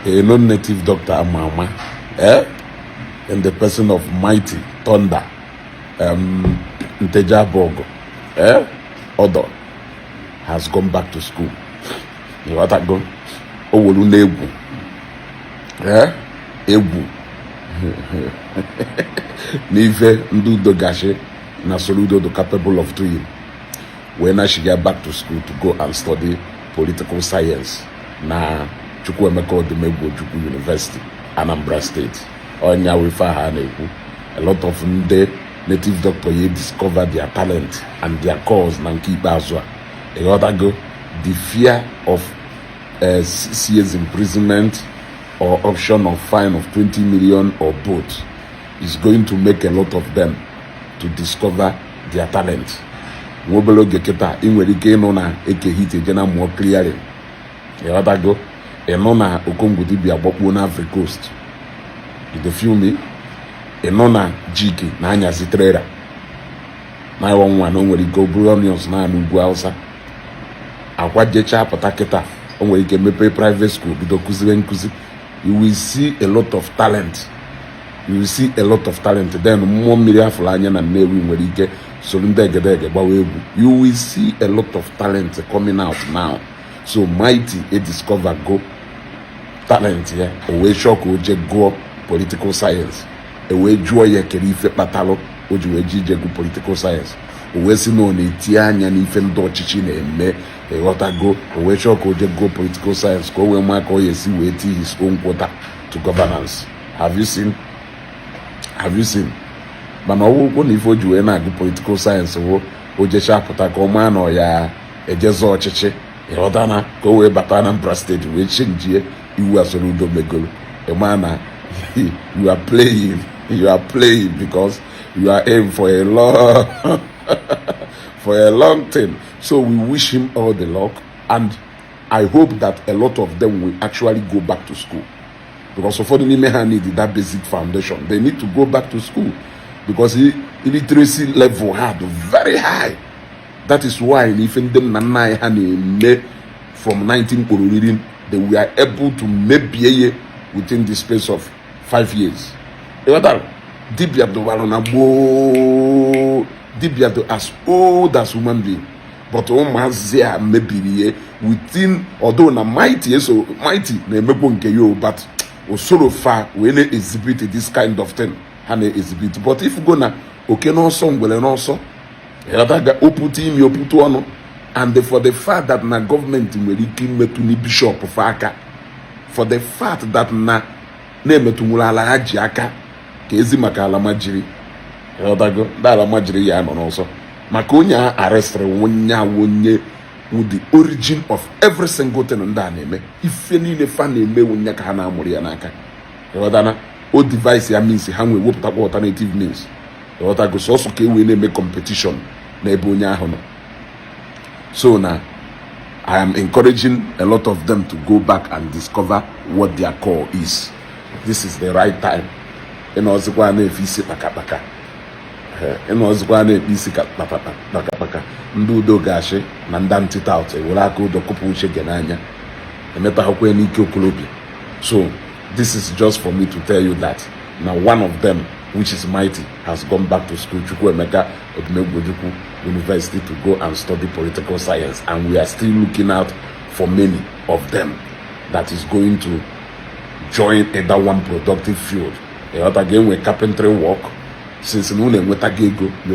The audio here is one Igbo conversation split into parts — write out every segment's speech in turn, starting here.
a non-native doctor Amama, in the person of Mighty Thunder, Nteja Bogo, Odo, has gone back to school. You know what I go? Owolu Egwu, Egwu. N'ife ndị udo gashi na Soludo capable of doing when she get back to school to go and study political science na Chukwuemeka Odumegwu University, Anambra State. Onya wifa ha na-ekwu a lot of ndị native doctor ye discover their talent and their cause na nke ikpeazụ a. Go the fear of 6 years imprisonment or option of fine of 20 million or both is going to make a lot of them to discover their talent. Nwobelo geketa inwere ike ịnụ na ekehite jena mụọ clearing. Go ịnụ na Okongwu bịa gbakpuo na Africa Coast. You feel me? Ịnụ na Jiki na anyasị trailer. Na iwa nwa na onwere ike oburu onions na n'ugwu Hausa. Akwa jecha apụta kịta o nwere ike mepe private school bido kụziwe nkụzi. You will see a lot of talent. You will see a lot of talent. Then mmụọ mmiri afụrụ anya na Nnewi nwere ike soro ndị egedege gbawa egwu. You will see a lot of talent coming out now. So Mighty discover go talent here. Owe shock oje go political science. Owe jụọ ya kere ife kpatalụ o ji wee jije go political science. Owe si na ọ na-eti anya n'ife ndị ọchịchị na-eme. Go owe shock oje go political science ka o wee maa ka ọ yesi wee tii his own quota to governance. Have you seen? Mana ọwụkwụ na ife o ji wee na-agụ political science wo o jecha apụta ka ọ maa na ọ ya ejezo ọchịchị. Na ka o wee bata Anambra State wee chenjie iwu Soludo megolo. Na you are playing because you are aiming for a long for a long thing. So we wish him all the luck, and I hope that a lot of them will actually go back to school, because for the women need that basic foundation. They need to go back to school because illiteracy level had very high. That is why even them from 19 reading, they were able to maybe within the space of 5 years. Dibia as old as human being, but maybe within, although na Mighty, so Mighty but so far when they exhibit this kind of thing, exhibit. But if you go na okay no song well also, and for the fact that na government will bishop of Aka, for the fact that na nemetungula haji aka kezi makala majiri, dala majiri ya no also. Makonya arrest wonye with the origin of every single thing on that name. If any ne fan name wonya ka na amuri anaka. Yodana o device ya means how we whoop up alternative means. Yodago so ke we name competition na ebonya hono. So now I am encouraging a lot of them to go back and discover what their core is. This is the right time. Zikwa na efisi pakapaka. Zikwa na efisi pakapaka. Ndị udo gashi na ndị ntita out were aka udo kupu uche genanya. Emeta hakwe n'ike okolobia. So this is just for me to tell you that now one of them, which is Mighty, has gone back to school, Chukwuemeka Odumegwu University, to go and study political science, and we are still looking out for many of them that is going to join either one productive field. Again, with carpentry work, since you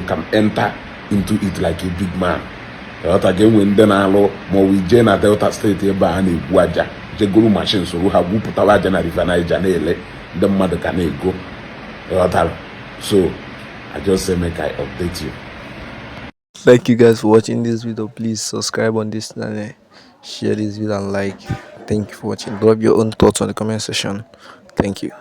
can enter into it like a big man. Again, when then more we join at Delta State and Guaja, Jeguru machines, so we have put our River Janele, the mother can go. So I just say make I update you. Thank you guys for watching this video. Please subscribe on this channel, share this video and like. Thank you for watching. Drop your own thoughts on the comment section. Thank you.